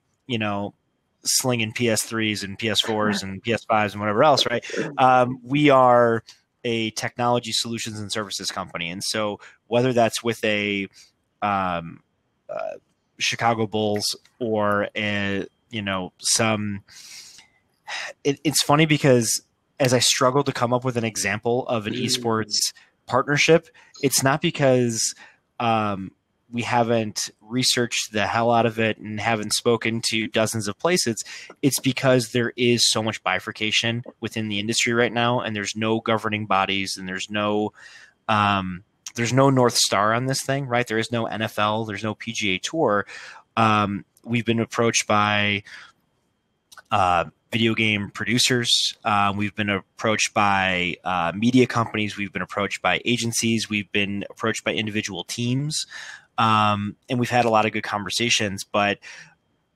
slinging PS3s and PS4s and PS5s and whatever else, right? We are a technology solutions and services company. And so whether that's with a Chicago Bulls or it's funny because as I struggle to come up with an example of an esports partnership, it's not because we haven't researched the hell out of it and haven't spoken to dozens of places. It's because there is so much bifurcation within the industry right now, and there's no governing bodies, and there's no North Star on this thing, right? There is no NFL, there's no PGA Tour. We've been approached by video game producers. We've been approached by media companies. We've been approached by agencies. We've been approached by individual teams. And we've had a lot of good conversations. But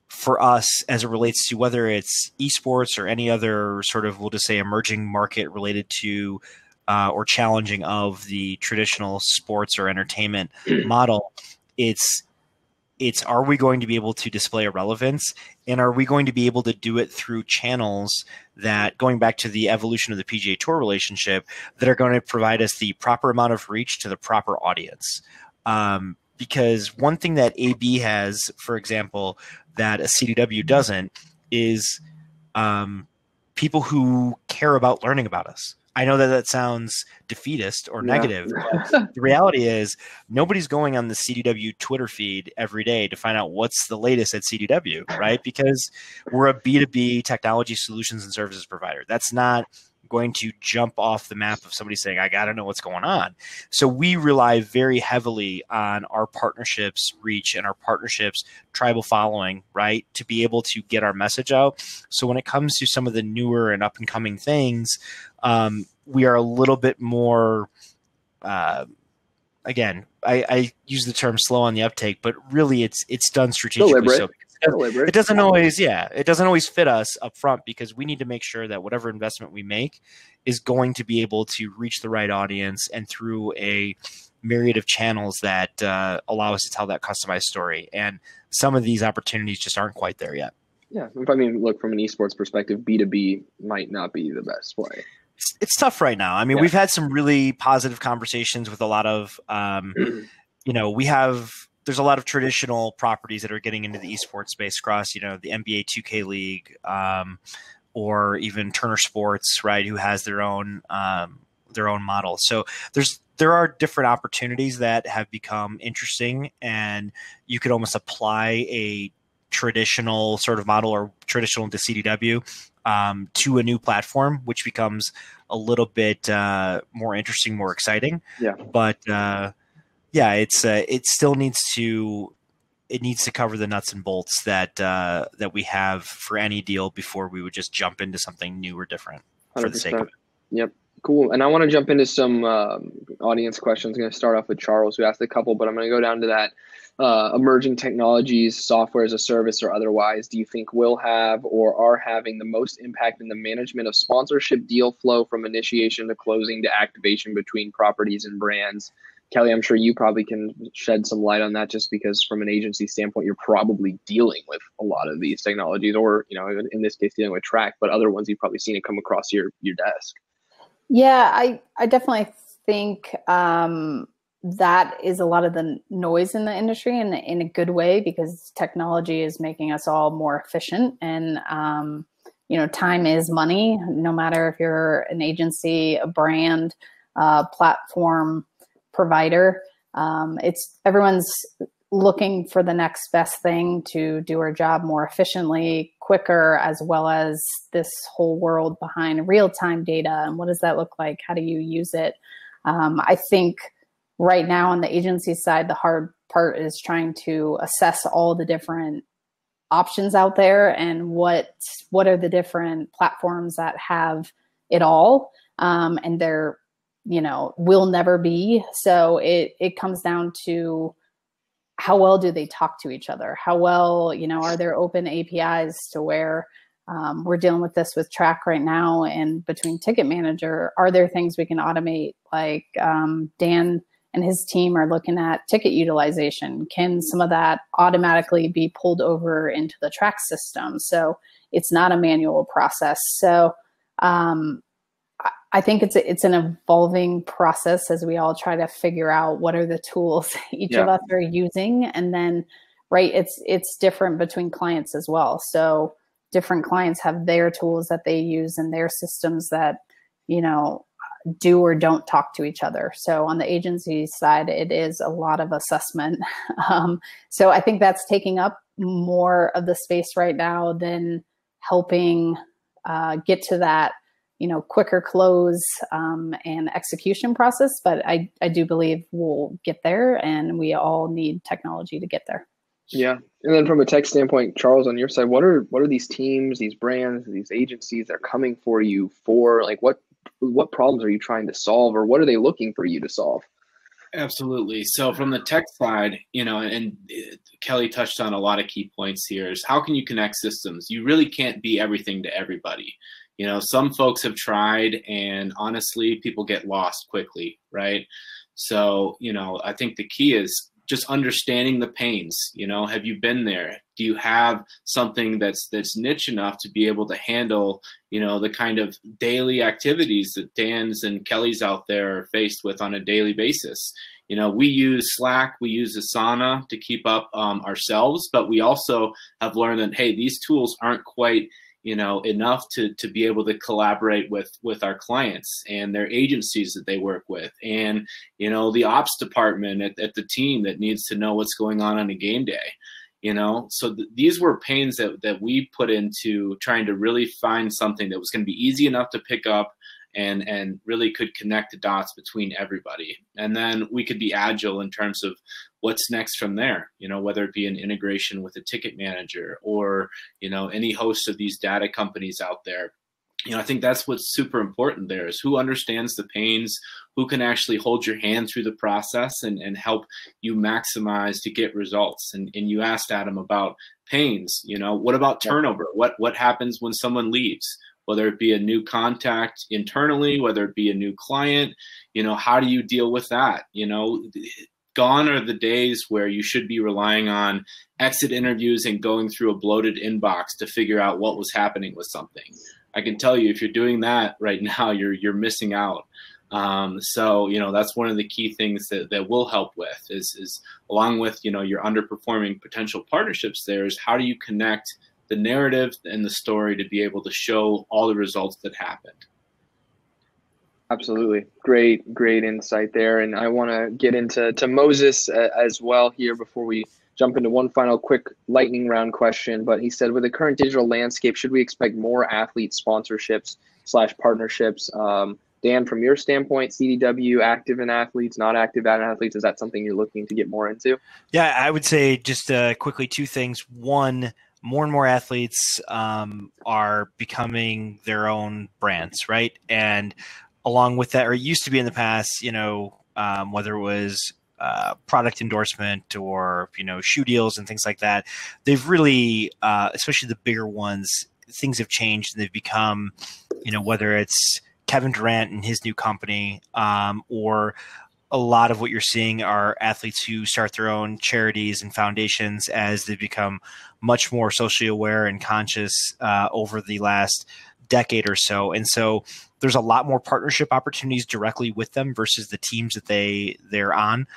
for us, as it relates to whether it's esports or any other sort of, we'll just say, emerging market related to or challenging of the traditional sports or entertainment model, it's are we going to be able to display a relevance, and are we going to be able to do it through channels that, going back to the evolution of the PGA Tour relationship, that are going to provide us the proper amount of reach to the proper audience. Because one thing that AB has, for example, that a CDW doesn't, is people who care about learning about us. I know that sounds defeatist or negative, but the reality is nobody's going on the CDW Twitter feed every day to find out what's the latest at CDW, right? Because we're a B2B technology solutions and services provider. That's not going to jump off the map of somebody saying, I got to know what's going on. So we rely very heavily on our partnerships reach and our partnerships tribal following, right, to be able to get our message out. So when it comes to some of the newer and up and coming things, we are a little bit more, again, I use the term slow on the uptake, but really it's done strategically. So it doesn't always fit us up front, because we need to make sure that whatever investment we make is going to be able to reach the right audience and through a myriad of channels that allow us to tell that customized story. And some of these opportunities just aren't quite there yet. Yeah. I mean, look, from an esports perspective, B2B might not be the best way. It's tough right now. I mean, we've had some really positive conversations with a lot of, there's a lot of traditional properties that are getting into the esports space across, the NBA 2K League, or even Turner Sports, right, who has their own model. So there are different opportunities that have become interesting, and you could almost apply a traditional sort of model or traditional to CDW to a new platform, which becomes a little bit more interesting, more exciting. Yeah. But Yeah, it still needs to cover the nuts and bolts that we have for any deal before we would just jump into something new or different for the sake of 100%. it. Yep. Cool. And I want to jump into some audience questions. I'm going to start off with Charles, who asked a couple, but I'm going to go down to that. Emerging technologies, software as a service or otherwise, do you think will have or are having the most impact in the management of sponsorship deal flow from initiation to closing to activation between properties and brands? Kelly, I'm sure you probably can shed some light on that, just because from an agency standpoint, you're probably dealing with a lot of these technologies, or, in this case, dealing with Track, but other ones you've probably seen it come across your desk. Yeah, I definitely think that is a lot of the noise in the industry in a good way, because technology is making us all more efficient, and time is money, no matter if you're an agency, a brand, platform provider. Everyone's looking for the next best thing to do our job more efficiently, quicker, as well as this whole world behind real-time data. And what does that look like? How do you use it? I think right now on the agency side, the hard part is trying to assess all the different options out there and what are the different platforms that have it all. And they're, will never be. So it comes down to how well do they talk to each other? How well, are there open APIs to where we're dealing with this with Track right now, and between Ticket Manager, are there things we can automate? Like Dan and his team are looking at ticket utilization. Can some of that automatically be pulled over into the Track system? So it's not a manual process. So I think it's an evolving process as we all try to figure out what are the tools each of us are using. And then, right, it's different between clients as well. So different clients have their tools that they use and their systems that, do or don't talk to each other. So on the agency side, it is a lot of assessment. So I think that's taking up more of the space right now than helping get to that, quicker close and execution process. But I do believe we'll get there, and we all need technology to get there. Yeah. And then from a tech standpoint, Charles, on your side, what are these teams, these brands, these agencies that are coming for you for? Like, what problems are you trying to solve, or what are they looking for you to solve? Absolutely. So from the tech side, and Kelly touched on a lot of key points here, is how can you connect systems? You really can't be everything to everybody. Some folks have tried, and honestly, people get lost quickly, right? So, I think the key is just understanding the pains. Have you been there? Do you have something that's niche enough to be able to handle, the kind of daily activities that Dan's and Kelly's out there are faced with on a daily basis? We use Slack, we use Asana to keep up ourselves, but we also have learned that, hey, these tools aren't quite enough to be able to collaborate with our clients and their agencies that they work with, and, the ops department at the team that needs to know what's going on a game day. So these were pains that we put into trying to really find something that was going to be easy enough to pick up and really could connect the dots between everybody. And then we could be agile in terms of what's next from there, whether it be an integration with a ticket manager or, any host of these data companies out there. I think that's what's super important there, is who understands the pains, who can actually hold your hand through the process and help you maximize to get results. And you asked Adam about pains, what about turnover? What happens when someone leaves? Whether it be a new contact internally, whether it be a new client, how do you deal with that? Gone are the days where you should be relying on exit interviews and going through a bloated inbox to figure out what was happening with something. I can tell you, if you're doing that right now, you're missing out. So, that's one of the key things that we'll help with is along with, your underperforming potential partnerships there, is how do you connect the narrative and the story to be able to show all the results that happened. Absolutely. Great insight there. And I want to get into Moses as well here before we jump into one final quick lightning round question. But he said, with the current digital landscape, should we expect more athlete sponsorships / partnerships Dan, from your standpoint, CDW, active in athletes, not active in athletes, is that something you're looking to get more into? Yeah, I would say just quickly two things. One, more and more athletes are becoming their own brands, right? And along with that, or it used to be in the past, whether it was product endorsement or, shoe deals and things like that, they've really, especially the bigger ones, things have changed and they've become, whether it's Kevin Durant and his new company, or a lot of what you're seeing are athletes who start their own charities and foundations as they become much more socially aware and conscious over the last decade or so. And so there's a lot more partnership opportunities directly with them versus the teams that they're on.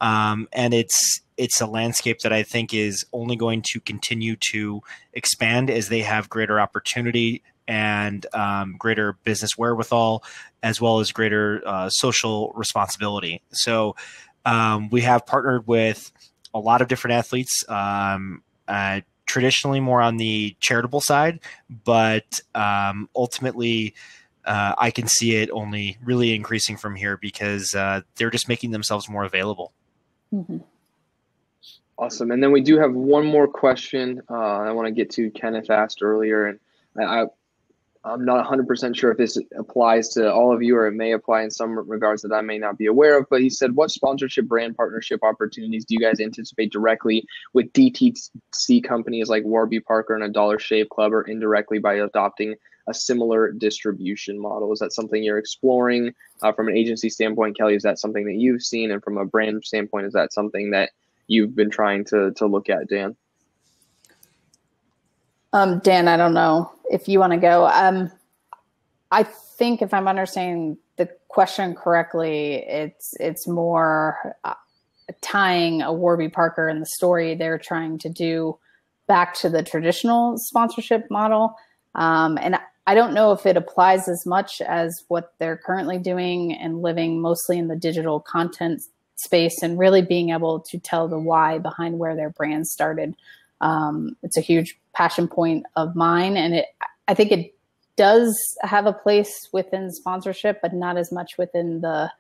And it's a landscape that I think is only going to continue to expand as they have greater opportunity and greater business wherewithal, as well as greater social responsibility. So we have partnered with a lot of different athletes, traditionally more on the charitable side, but ultimately I can see it only really increasing from here because they're just making themselves more available. Mm-hmm. Awesome. And then we do have one more question I want to get to. Kenneth asked earlier, and I'm not 100% sure if this applies to all of you or it may apply in some regards that I may not be aware of, but he said, what sponsorship brand partnership opportunities do you guys anticipate directly with DTC companies like Warby Parker and a Dollar Shave Club, or indirectly by adopting a similar distribution model? Is that something you're exploring from an agency standpoint, Kelly? Is that something that you've seen? And from a brand standpoint, is that something that you've been trying to look at, Dan? Dan, I don't know if you want to go. I think if I'm understanding the question correctly, it's more tying a Warby Parker and the story they're trying to do back to the traditional sponsorship model. And I don't know if it applies as much as what they're currently doing and living mostly in the digital content space and really being able to tell the why behind where their brand started. It's a huge passion point of mine, and I think it does have a place within sponsorship, but not as much within the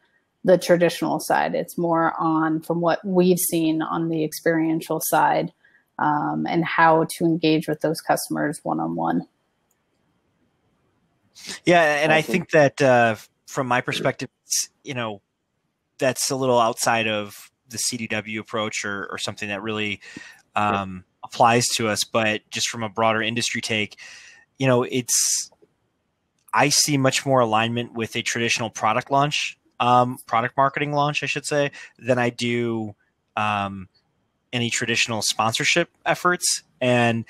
traditional side. It's more on, from what we've seen, on the experiential side, and how to engage with those customers one-on-one. Yeah, and awesome. I think that from my perspective, that's a little outside of the CDW approach or something that really applies to us, but just from a broader industry take, I see much more alignment with a traditional product marketing launch, I should say, than I do any traditional sponsorship efforts. And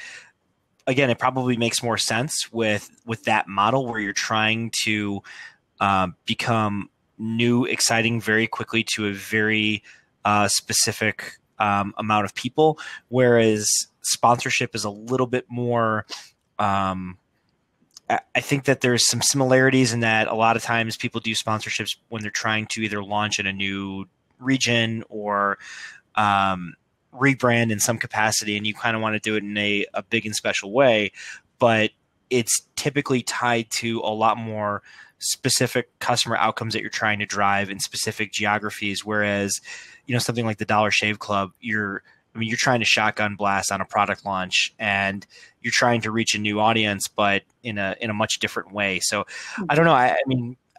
again, it probably makes more sense with that model where you're trying to become new, exciting very quickly to a very specific amount of people, whereas sponsorship is a little bit more. I think that there's some similarities in that a lot of times people do sponsorships when they're trying to either launch in a new region or rebrand in some capacity, and you kind of want to do it in a big and special way, but it's typically tied to a lot more specific customer outcomes that you're trying to drive in specific geographies. Whereas, something like the Dollar Shave Club, you're trying to shotgun blast on a product launch and you're trying to reach a new audience, but in a much different way. So I don't know. I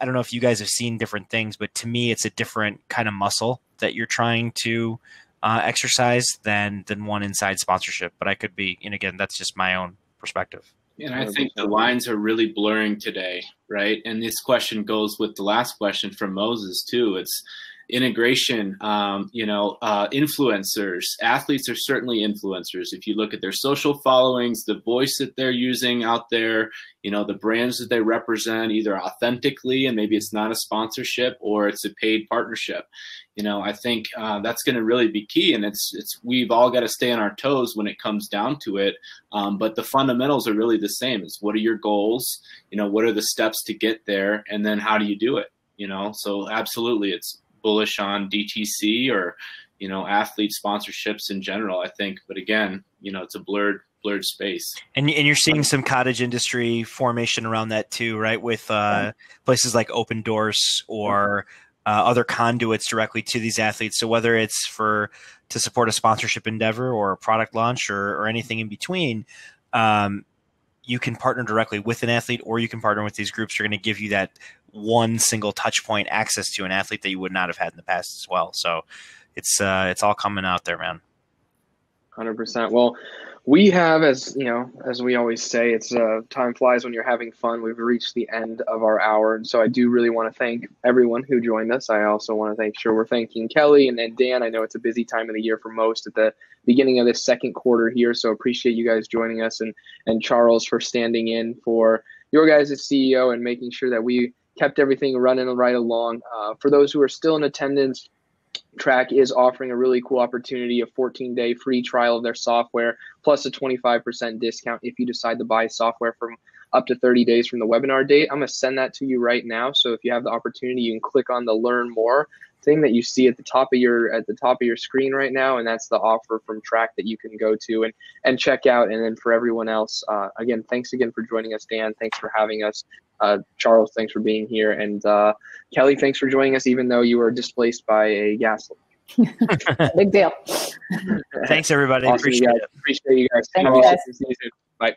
don't know if you guys have seen different things, but to me, it's a different kind of muscle that you're trying to exercise than one inside sponsorship. But I could be, and again, that's just my own perspective. And I think the lines are really blurring today, right? And this question goes with the last question from Moses too. It's integration, influencers. Athletes are certainly influencers. If you look at their social followings, the voice that they're using out there, the brands that they represent, either authentically, and maybe it's not a sponsorship or it's a paid partnership. I think that's going to really be key. And we've all got to stay on our toes when it comes down to it. But the fundamentals are really the same. It's what are your goals? What are the steps to get there? And then how do you do it? So absolutely, it's bullish on DTC or, athlete sponsorships in general, I think. But again, it's a blurred blurred space. And you're seeing some cottage industry formation around that too, right? With places like Open Doors or other conduits directly to these athletes. So whether it's to support a sponsorship endeavor or a product launch or anything in between, you can partner directly with an athlete, or you can partner with these groups. They're going to give you that one single touch point access to an athlete that you would not have had in the past as well. So it's all coming out there, man. 100%. Well, we have, as we always say, it's time flies when you're having fun. We've reached the end of our hour. And so I do really want to thank everyone who joined us. I also want to make sure we're thanking Kelly and Dan. I know it's a busy time of the year for most at the beginning of this second quarter here. So appreciate you guys joining us, and Charles for standing in for your guys as CEO and making sure that we kept everything running right along. For those who are still in attendance, Track is offering a really cool opportunity, a 14-day free trial of their software, plus a 25% discount if you decide to buy software from up to 30 days from the webinar date. I'm going to send that to you right now. So if you have the opportunity, you can click on the Learn More thing that you see at the top of your screen right now, and that's the offer from Track that you can go to and check out. And then for everyone else, again, thanks again for joining us, Dan. Thanks for having us. Charles, thanks for being here. And Kelly, thanks for joining us, even though you were displaced by a gas leak. Big deal. Thanks, everybody. Awesome, Appreciate it. Appreciate you guys. Thank you, guys. See you soon. Bye.